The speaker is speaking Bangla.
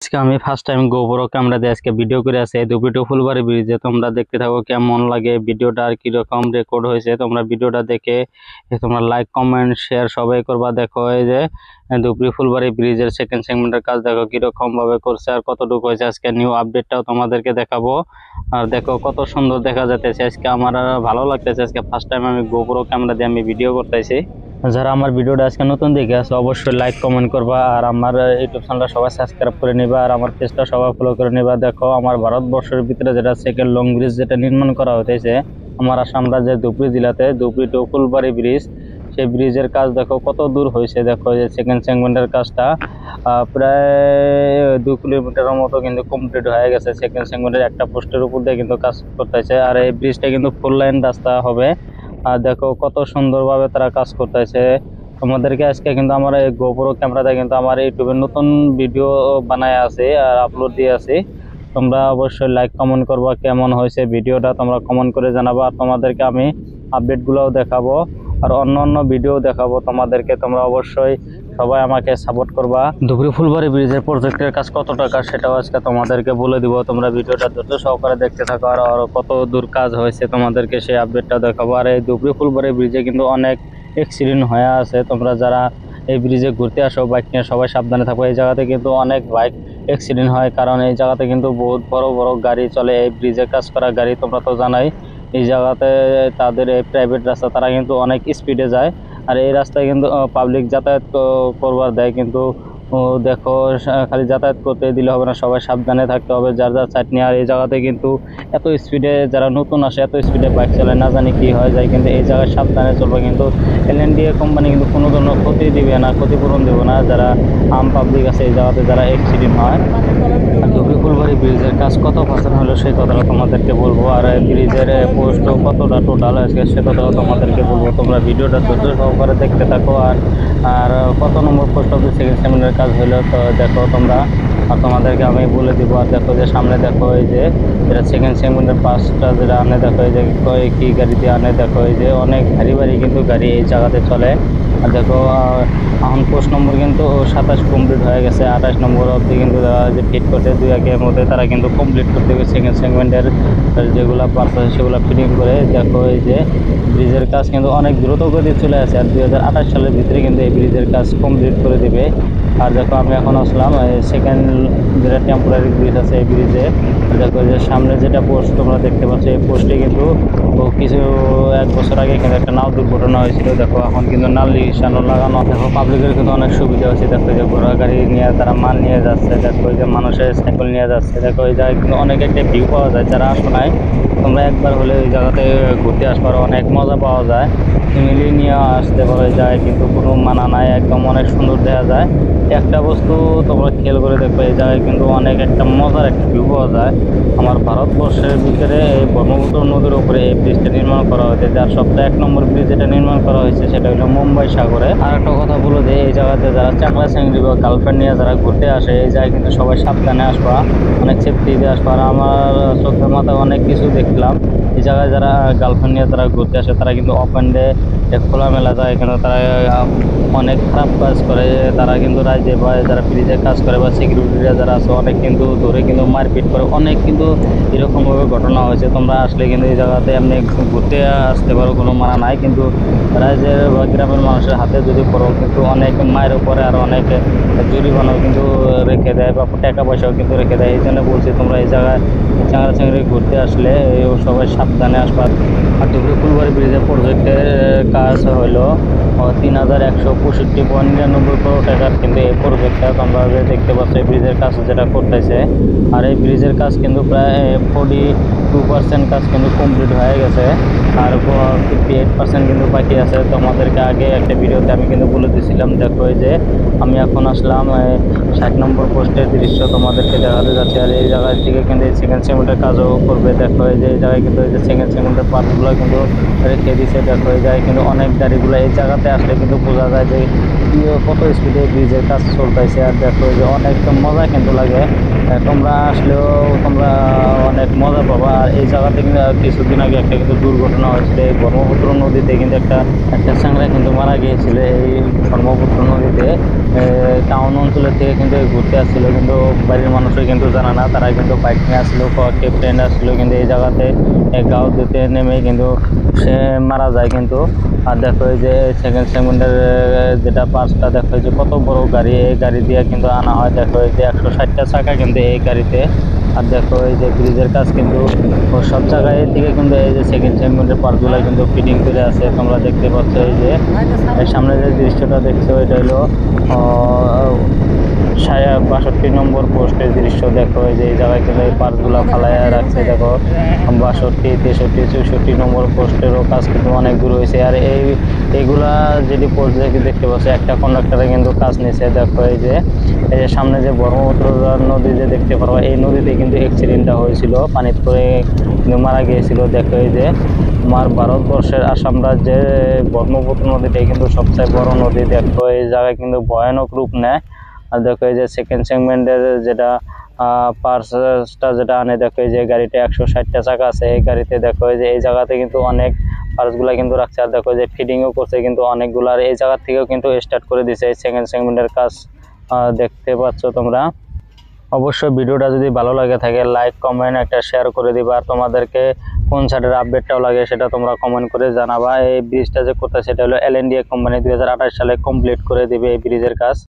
আজকে আমি ফার্স্ট টাইম গোবর ক্যামেরা দিয়ে আজকে ভিডিও করে আছে দুপিটো ফুলবাড়ি ব্রিজে। তোমরা দেখতে থাকো কেমন লাগে ভিডিওটা আর কিরকম রেকর্ড হয়েছে। তোমরা ভিডিওটা দেখে তোমরা লাইক কমেন্ট শেয়ার সবাই করবা। দেখো এই যে দুপুরি ফুলবাড়ি ব্রিজের সেকেন্ড সেগমেন্টের কাজ দেখো কিরকম ভাবে করছে আর কতটুকু হয়েছে। আজকে নিউ আপডেটটাও তোমাদেরকে দেখাবো। আর দেখো কত সুন্দর দেখা যাচ্ছে। আজকে আমার ভালো লাগতেছে। আজকে ফার্স্ট টাইম আমি গোবর ক্যামেরা দিয়ে আমি ভিডিও করতেছি। যারা আমার ভিডিওটা আজকে নতুন দেখে আসো অবশ্যই লাইক কমেন্ট করবা আর আমার ইউটিউব চ্যানেলটা সবাই সাবস্ক্রাইব করে নিবা আর আমার পেজটা সবাই ফলো করে নিবা। দেখো আমার ভারতবর্ষের ভিতরে যেটা সেকেন্ড লং ব্রিজ যেটা নির্মাণ করা হতেছে আমার আসাম রাজ্যের ধুবড়ী জেলাতে ধুবড়ী টু ফুলবাড়ি ব্রিজ, সেই ব্রিজের কাজ দেখো কত দূর হয়েছে। দেখো যে সেকেন্ড সেগমেন্টের কাজটা প্রায় 2 কিলোমিটারের মতো কিন্তু কমপ্লিট হয়ে গেছে। সেকেন্ড সেগমেন্টের একটা পোস্টের উপর দিয়ে কিন্তু কাজ করতেছে আর এই ব্রিজটা কিন্তু ফুল লাইন রাস্তা হবে। আর দেখো কত সুন্দরভাবে তারা কাজ করতেছে। তোমাদেরকে আজকে কিন্তু আমার এই গোপ্রো ক্যামেরাতে কিন্তু আমার ইউটিউবে নতুন ভিডিও বানায় আছে আর আপলোড দিয়ে আছে। তোমরা অবশ্যই লাইক কমেন্ট করবা কেমন হয়েছে ভিডিওটা, তোমরা কমেন্ট করে জানাবা। আর তোমাদেরকে আমি আপডেটগুলোও দেখাবো আর অন্য ভিডিও দেখাবো তোমাদেরকে। তোমরা অবশ্যই সবাই আমাকে সাপোর্ট করবা। ধুবড়ী ফুলবাড়ি ব্রিজের প্রজেক্টের কাজ কত টাকা সেটাও আজকে তোমাদেরকে বলে দিব। তোমরা ভিডিওটা ধৈর্য সহকারে দেখতে থাকো আর কত দূর কাজ হয়েছে তোমাদেরকে সেই আপডেটটা দেখাবো। আর এই ধুবড়ী ফুলবাড়ি ব্রিজে কিন্তু অনেক অ্যাক্সিডেন্ট হয়ে আছে। তোমরা যারা এই ব্রিজে ঘুরতে আসো বাইক নিয়ে সবাই সাবধানে থাকো। এই জায়গাতে কিন্তু অনেক বাইক অ্যাক্সিডেন্ট হয় কারণ এই জায়গাতে কিন্তু বহুত বড় বড় গাড়ি চলে। এই ব্রিজে কাজ করা গাড়ি তোমরা তো জানাই। এই জায়গাতে তাদের এই প্রাইভেট রাস্তা তারা কিন্তু অনেক স্পিডে যায় আর এই রাস্তায় কিন্তু পাবলিক যাতায়াত করবার দেয় কিন্তু দেখো খালি যাতায়াত করতে দিলে হবে না, সবাই সাবধানে থাকতে হবে যার যার চাটনি। আর এই জায়গাতে কিন্তু এত স্পিডে যারা নতুন আসে এত স্পিডে বাইক চালায় না জানি কি হয় যায়, কিন্তু এই জায়গায় সাবধানে চলবে। কিন্তু এলএনডিএ কোম্পানি কিন্তু কোনো ধরনের ক্ষতি দিবে না, ক্ষতিপূরণ দেবে না যারা আম পাবলিক আছে এই জায়গাতে যারা অ্যাক্সিডেন্ট হয়। ধুবড়ী ফুলবাড়ি ব্রিজের কাজ কত পার্সেন্ট হলো সেই কথাটা তোমাদেরকে বলবো আর ব্রিজের পোস্ট কতটা টোটাল আছে সে কথাও তোমাদেরকে বলবো। তোমরা ভিডিওটা ধৈর্য সহকারে দেখতে থাকো আর আর কত নম্বর পোস্ট অফিস সেকেন্ড সেগমেন্টের কাজ হলো তো দেখো তোমরা আর তোমাদেরকে আমি বলে দিব। আর দেখো যে সামনে দেখো এই যে যেটা সেকেন্ড সেগমেন্টের পাঁচটা যেটা আনে দেখো এই যে কি গাড়ি দিয়ে আনে দেখো এই যে অনেক ভারী ভারী কিন্তু গাড়ি এই জায়গাতে চলে। আর দেখো এখন পোস্ট নম্বর কিন্তু 27 কমপ্লিট হয়ে গেছে। 28 নম্বর অবধি কিন্তু যে ফিট করছে 2-1 মধ্যে তারা কিন্তু কমপ্লিট করতে গেছে সেকেন্ড সেগমেন্টের যেগুলো পার্টস আছে সেগুলো ফিটিং করে। দেখো এই যে ব্রিজের কাজ কিন্তু অনেক দ্রুত গতি চলে আসে আর 2028 সালের ভিতরে কিন্তু এই ব্রিজের কাজ কমপ্লিট করে দিবে। আর দেখো আমি এখন আসলাম সেকেন্ড যেটা টেম্পোরারি ব্রিজ আছে এই ব্রিজে। দেখো যে সামনে যেটা পোস্ট তোমরা দেখতে পাচ্ছ এই পোস্টে কিন্তু কিছু 1 বছর আগে কিন্তু একটা নাও দুর্ঘটনা হয়েছিল। দেখো এখন কিন্তু নাল নিশানো লাগানো। দেখো পাবলিকের কিন্তু অনেক সুবিধা হয়েছে। দেখো যে ঘোড়া গাড়ি নিয়ে তারা মাল নিয়ে যাচ্ছে, দেখো যে মানুষের সাইকেল নিয়ে যাচ্ছে। দেখো এই জায়গায় কিন্তু অনেক একটা ভিউ পাওয়া যায়। যারা আসো নাই তোমরা একবার হলে ওই জায়গাতে ঘুরতে আসবার অনেক মজা পাওয়া যায়। ফ্যামিলি নিয়ে আসতে পারা যায় কিন্তু কোনো মানা নাই, একদম অনেক সুন্দর দেখা যায়। একটা বস্তু তোমরা খেয়াল করে দেখবে এই জায়গায় কিন্তু অনেক একটা মজার একটা ভিউ পাওয়া যায়। আমার ভারতবর্ষের ভিতরে এই ব্রহ্মপুত্র নদীর উপরে এই ব্রিজটা নির্মাণ করা হয়েছে যার সবচেয়ে 1 নম্বর ব্রিজ যেটা নির্মাণ করা হয়েছে সেটা হলো মুম্বাই সাগরে। আর একটা কথা বলে যে এই জায়গাতে যারা চাকরা চিংড়ি বা গার্লফ্রেন্ড নিয়ে যারা ঘুরতে আসে এই জায়গায় কিন্তু সবাই সাবধানে আসবা, অনেক সেফটি দিয়ে আসবা। আর আমার চোখের মাথায় অনেক কিছু দেখলাম। এই জায়গায় যারা গার্লফ্রেন্ড নিয়ে যারা ঘুরতে আসে তারা কিন্তু অফেন্ডে খোলামেলা যায় কিন্তু তারা অনেক খারাপ কাজ করে। তারা কিন্তু রাজ্যে বা যারা ব্রিজে কাজ করে বা সিকিউরিটিরা যারা আছে অনেক কিন্তু ধরে কিন্তু মারপিট করে, অনেক কিন্তু এরকমভাবে ঘটনা হয়েছে। তোমরা আসলে কিন্তু এই জায়গাতে এমনি ঘুরতে আসতে পারো, কোনো মানা নাই। কিন্তু রাজ্যের বা গ্রামের মানুষের হাতে যদি পড়ো কিন্তু অনেক মায়ের উপরে আর অনেক জরিমানাও কিন্তু রেখে দেয় বা টাকা পয়সাও কিন্তু রেখে দেয়। এই জন্য বলছি তোমরা এই জায়গায় চাংড়া চাংড়ি ঘুরতে আসলে সবাই সাবধানে আসবা। আর ধুবড়ী ফুলবাড়ি ব্রিজের প্রজেক্টের কাজ হলো 3165.99 করোড় টাকার কিন্তু এই প্রজেক্টটা তোমরা দেখতে পাচ্ছ এই ব্রিজের কাজ যেটা করতেছে। আর এই ব্রিজের কাজ কিন্তু প্রায় 42% কাজ কিন্তু কমপ্লিট হয়ে গেছে আর 58% কিন্তু বাকি আছে। তোমাদেরকে আগে একটা ভিডিওতে আমি কিন্তু বলে দিয়েছিলাম। দেখো এই যে আমি এখন আসলাম 60 নম্বর পোস্টের দৃশ্য তোমাদেরকে দেখাতে যাচ্ছে। আর এই জায়গার থেকে কিন্তু এই সেকেন্ড সেগমেন্টের কাজও করবে। দেখো এই যে এই জায়গায় কিন্তু এই যে সেকেন্ড সেগমেন্টের পার্টগুলো কিন্তু রেখে দিচ্ছে। দেখো এই জায়গায় কিন্তু অনেক গাড়িগুলো এই জায়গাতে আসলে কিন্তু বোঝা যায় যে কত স্পিডে ব্রিজের কাজ চলতেছে। আর দেখো যে অনেক মজা কিন্তু লাগে তোমরা আসলেও তোমরা অনেক মজা পাবা। আর এই জায়গাতে কিন্তু কিছুদিন আগে একটা কিন্তু দুর্ঘটনা হয়েছিল, এই ব্রহ্মপুত্র নদীতে কিন্তু একটা চ্যাংড়া কিন্তু মারা গিয়েছিল এই ব্রহ্মপুত্র নদীতে। টাউন অঞ্চলের থেকে কিন্তু ঘুরতে আসছিল, কিন্তু বাড়ির মানুষও কিন্তু জানে না, তারা কিন্তু বাইক নিয়ে আসছিল, কয়েকটি ফ্রেন্ড আসছিল, কিন্তু এই জায়গাতে গাঁও দিতে নেমে কিন্তু সে মারা যায় কিন্তু। আর দেখো এই যে সেকেন্ড সেগমেন্টের যেটা পার্সটা, দেখো এই যে কত বড় গাড়ি, এই গাড়ি দিয়ে কিন্তু আনা হয়। দেখো এই যে 160টা চাকা কিন্তু এই গাড়িতে। আর দেখো এই যে ব্রিজের কাজ কিন্তু সব জায়গায় দিকে কিন্তু এই যে সেকেন্ড সেগমেন্টের পার্টগুলো কিন্তু ফিটিং করে আছে, তোমরা দেখতে পাচ্ছ। এই যে সামনে যে দৃশ্যটা দেখছো এটা হলো 62 নম্বর পোস্টের দৃশ্য। দেখো এই যে এই জায়গায় কিন্তু এই পার্টগুলো ফালাইয়া রাখছে। দেখো 62, 63, 64 নম্বর পোস্টেরও কাজ কিন্তু অনেক দূর হয়েছে। আর এইগুলা যেটি পোস্ট দেখতে পাচ্ছ, একটা কন্ডাক্টরে কিন্তু কাজ নিয়েছে। দেখো এই যে সামনে যে ব্রহ্মপুত্র নদী যে দেখতে পারো, এই নদীতে কিন্তু অ্যাক্সিডেন্টটা হয়েছিল, পানিতে পড়ে কিন্তু মারা গিয়েছিল। দেখো এই যে আমার ভারতবর্ষের আসাম রাজ্যের ব্রহ্মপুত্র নদীটাই কিন্তু সবচেয়ে বড় নদী। দেখো এই জায়গায় কিন্তু ভয়ানক রূপ নেয়। আর দেখো এই যে সেকেন্ড সেগমেন্টের যেটা পার্সটা যেটা আনে, দেখো এই যে গাড়িতে 160টা চাকা আছে, এই গাড়িতে দেখো এই যে এই জায়গাতে কিন্তু অনেক পার্টসগুলা কিন্তু রাখছে। আর দেখো যে ফিডিংও করছে কিন্তু অনেকগুলো। আর এই জায়গা থেকেও কিন্তু স্টার্ট করে দিছে এই সেকেন্ড সেগমেন্টের কাজ, দেখতে পাচ্ছ তোমরা। অবশ্যই ভিডিওটা যদি ভালো লাগে থাকে লাইক কমেন্ট একটা শেয়ার করে দিবা। আর তোমাদেরকে কোন সাইডের আপডেটটাও লাগে সেটা তোমরা কমেন্ট করে জানাবা। এই ব্রিজটা যে করতে সেটা হলো LNDA কোম্পানি 2028 সালে কমপ্লিট করে দিবে এই ব্রিজের কাজ।